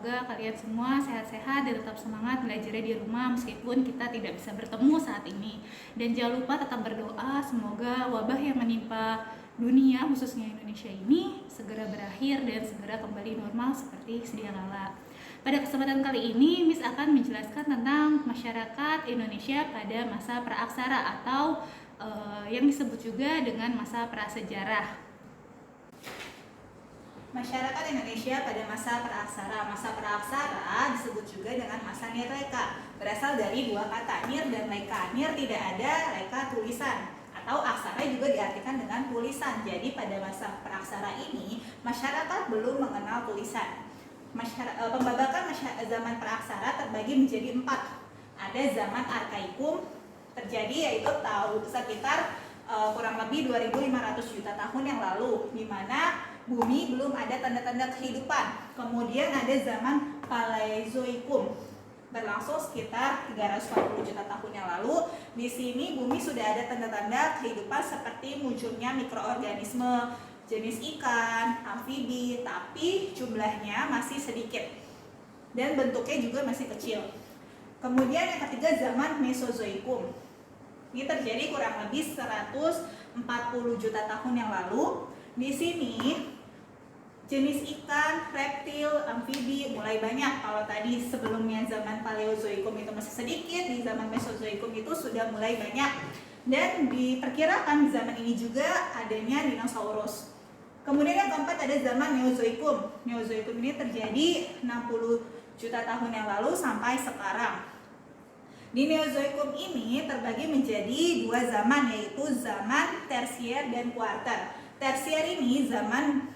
semoga kalian semua sehat-sehat dan tetap semangat belajarnya di rumah meskipun kita tidak bisa bertemu saat ini. Dan jangan lupa tetap berdoa semoga wabah yang menimpa dunia khususnya Indonesia ini segera berakhir dan segera kembali normal seperti sedia kala. Pada kesempatan kali ini Miss akan menjelaskan tentang masyarakat Indonesia pada masa praaksara atau yang disebut juga dengan masa prasejarah. Masyarakat Indonesia pada masa praaksara. Masa praaksara disebut juga dengan masa nirleka. Berasal dari dua kata, nir dan leka. Nir tidak ada, leka tulisan. Atau aksara juga diartikan dengan tulisan. Jadi pada masa praaksara ini, masyarakat belum mengenal tulisan. Pembabakan zaman praaksara terbagi menjadi 4. Ada zaman arkaikum, terjadi yaitu sekitar kurang lebih 2.500 juta tahun yang lalu, di mana bumi belum ada tanda-tanda kehidupan. Kemudian ada zaman Paleozoikum, berlangsung sekitar 340 juta tahun yang lalu. Di sini bumi sudah ada tanda-tanda kehidupan seperti munculnya mikroorganisme jenis ikan, amfibi, tapi jumlahnya masih sedikit dan bentuknya juga masih kecil. Kemudian yang ketiga zaman Mesozoikum. Ini terjadi kurang lebih 140 juta tahun yang lalu. Di sini jenis ikan, reptil, amfibi mulai banyak. Kalau tadi sebelumnya zaman Paleozoikum itu masih sedikit, di zaman Mesozoikum itu sudah mulai banyak. Dan diperkirakan di zaman ini juga adanya dinosaurus. Kemudian yang keempat ada zaman Neozoikum. Neozoikum ini terjadi 60 juta tahun yang lalu sampai sekarang. Di Neozoikum ini terbagi menjadi 2 zaman, yaitu zaman tersier dan kuarter. Tersier ini zaman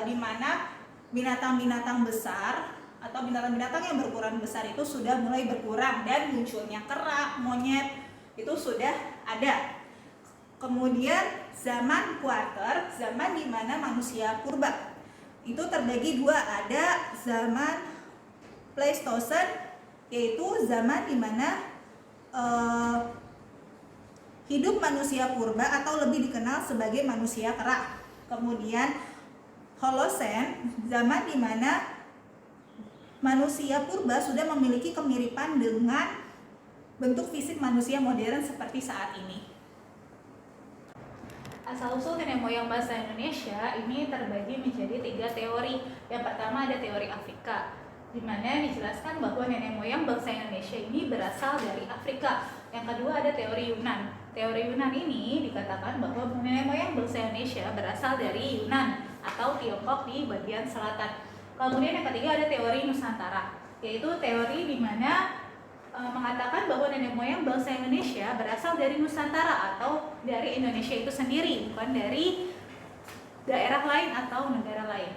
di mana binatang-binatang besar atau binatang-binatang yang berukuran besar itu sudah mulai berkurang dan munculnya kera, monyet itu sudah ada. Kemudian zaman kuarter, zaman di mana manusia purba. Itu terbagi 2, ada zaman Pleistosen, yaitu zaman di mana hidup manusia purba atau lebih dikenal sebagai manusia kera. Kemudian Holosen, zaman di mana manusia purba sudah memiliki kemiripan dengan bentuk fisik manusia modern seperti saat ini. Asal-usul nenek moyang bahasa Indonesia ini terbagi menjadi 3 teori. Yang pertama ada teori Afrika, di mana dijelaskan bahwa nenek moyang bangsa Indonesia ini berasal dari Afrika. Yang kedua ada teori Yunan. Teori Yunan ini dikatakan bahwa nenek moyang bangsa Indonesia berasal dari Yunan atau Tiongkok di bagian selatan. Kemudian yang ketiga ada teori Nusantara, yaitu teori di mana mengatakan bahwa nenek moyang bangsa Indonesia berasal dari Nusantara atau dari Indonesia itu sendiri, bukan dari daerah lain atau negara lain.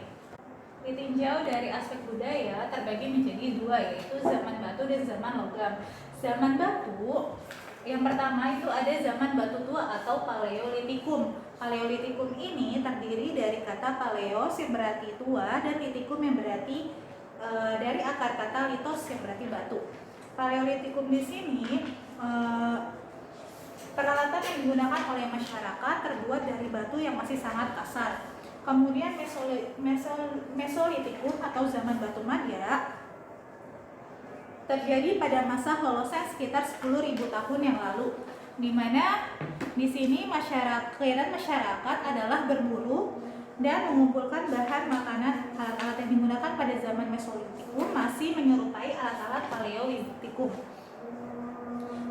Ditinjau dari aspek budaya terbagi menjadi 2, yaitu zaman batu dan zaman logam. Zaman batu yang pertama itu ada zaman batu tua atau Paleolitikum. Paleolitikum ini terdiri dari kata paleos yang berarti tua dan litikum yang berarti dari akar kata litos yang berarti batu. Paleolitikum di sini peralatan yang digunakan oleh masyarakat terbuat dari batu yang masih sangat kasar. Kemudian Mesolitikum atau zaman batu madya terjadi pada masa Holosen sekitar 10.000 tahun yang lalu, di mana di sini kegiatan masyarakat adalah berburu dan mengumpulkan bahan makanan. Alat-alat yang digunakan pada zaman Mesolitikum masih menyerupai alat-alat Paleolitikum.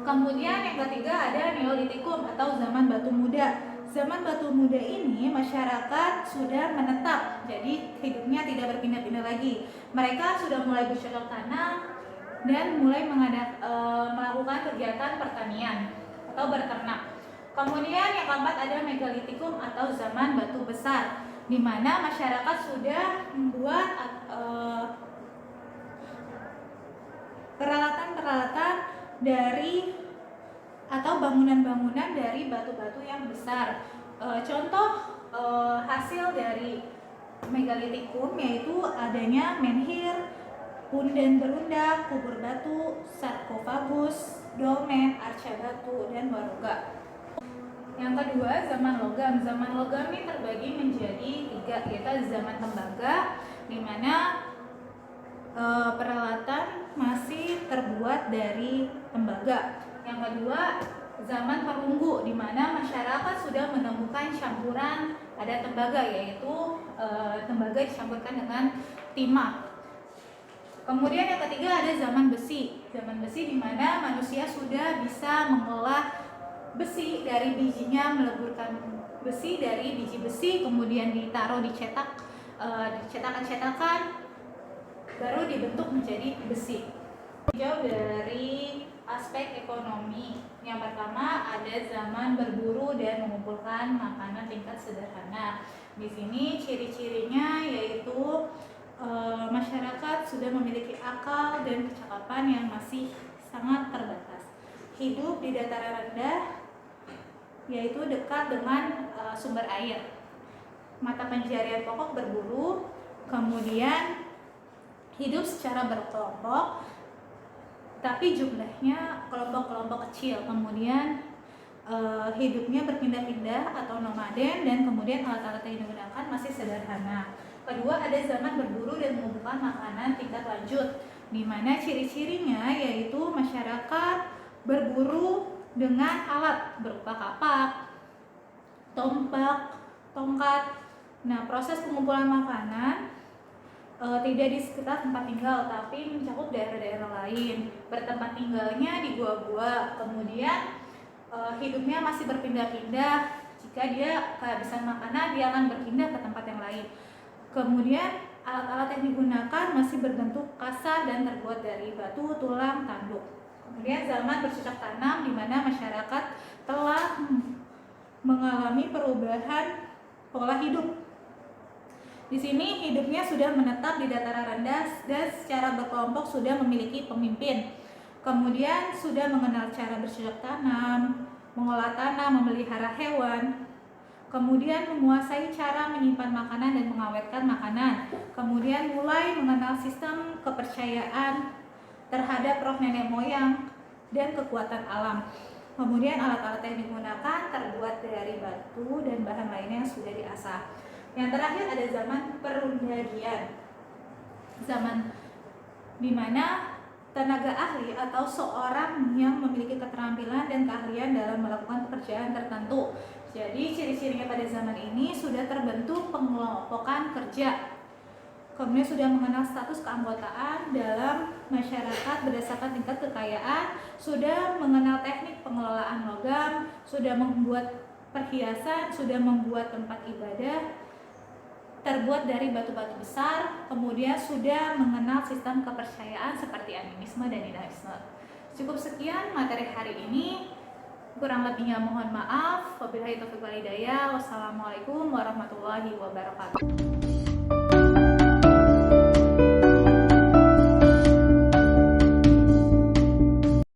Kemudian yang ketiga ada Neolitikum atau zaman batu muda. Zaman batu muda ini masyarakat sudah menetap, jadi hidupnya tidak berpindah-pindah lagi. Mereka sudah mulai bercocok tanam dan mulai melakukan kegiatan pertanian atau berternak. Kemudian yang keempat ada Megalitikum atau zaman batu besar, di mana masyarakat sudah membuat peralatan-peralatan dari atau bangunan-bangunan dari batu-batu yang besar. Contoh hasil dari Megalitikum yaitu adanya menhir, punden berundak, kubur batu, sarkofagus, dolmen, arca batu, dan waruga. Yang kedua, zaman logam. Zaman logam ini terbagi menjadi 3, yaitu zaman tembaga, di mana peralatan masih terbuat dari tembaga. Yang kedua, zaman perunggu, di mana masyarakat sudah menemukan campuran pada tembaga, yaitu tembaga dicampurkan dengan timah. Kemudian yang ketiga ada zaman besi. Zaman besi di mana manusia sudah bisa mengolah besi dari bijinya, meleburkan besi dari biji besi, kemudian ditaruh dicetak, cetakan-cetakan, baru dibentuk menjadi besi. Jauh dari aspek ekonomi, yang pertama ada zaman berburu dan mengumpulkan makanan tingkat sederhana. Di sini ciri-cirinya yaitu masyarakat sudah memiliki akal dan kecakapan yang masih sangat terbatas. Hidup di dataran rendah, yaitu dekat dengan sumber air. Mata pencarian pokok berburu, kemudian hidup secara berkelompok, tapi jumlahnya kelompok-kelompok kecil. Kemudian hidupnya berpindah-pindah atau nomaden, dan kemudian alat-alat yang digunakan masih sederhana. Kedua, ada zaman berburu dan mengumpulkan makanan tingkat lanjut, di mana ciri-cirinya yaitu masyarakat berburu dengan alat berupa kapak, tombak, tongkat. Nah, proses pengumpulan makanan tidak di sekitar tempat tinggal, tapi mencakup daerah-daerah lain. Bertempat tinggalnya di gua-gua, kemudian hidupnya masih berpindah-pindah. Jika dia kehabisan makanan, dia akan berpindah ke tempat yang lain. Kemudian alat-alat yang digunakan masih berbentuk kasar dan terbuat dari batu, tulang, tanduk. Kemudian zaman bercocok tanam, di mana masyarakat telah mengalami perubahan pola hidup. Di sini hidupnya sudah menetap di dataran rendah dan secara berkelompok sudah memiliki pemimpin. Kemudian sudah mengenal cara bercocok tanam, mengolah tanah, memelihara hewan. Kemudian menguasai cara menyimpan makanan dan mengawetkan makanan. Kemudian mulai mengenal sistem kepercayaan terhadap roh nenek moyang dan kekuatan alam. Kemudian alat-alat yang digunakan terbuat dari batu dan bahan lainnya yang sudah diasah. Yang terakhir ada zaman perundagian. Zaman di mana tenaga ahli atau seorang yang memiliki keterampilan dan keahlian dalam melakukan pekerjaan tertentu. Jadi ciri-cirinya pada zaman ini sudah terbentuk pengelompokan kerja. Kemudian sudah mengenal status keanggotaan dalam masyarakat berdasarkan tingkat kekayaan, sudah mengenal teknik pengelolaan logam, sudah membuat perhiasan, sudah membuat tempat ibadah terbuat dari batu-batu besar, kemudian sudah mengenal sistem kepercayaan seperti animisme dan dinamisme. Cukup sekian materi hari ini. Kurang lebihnya mohon maaf. Wabillahi taufiq wal hidayah. Wassalamualaikum warahmatullahi wabarakatuh.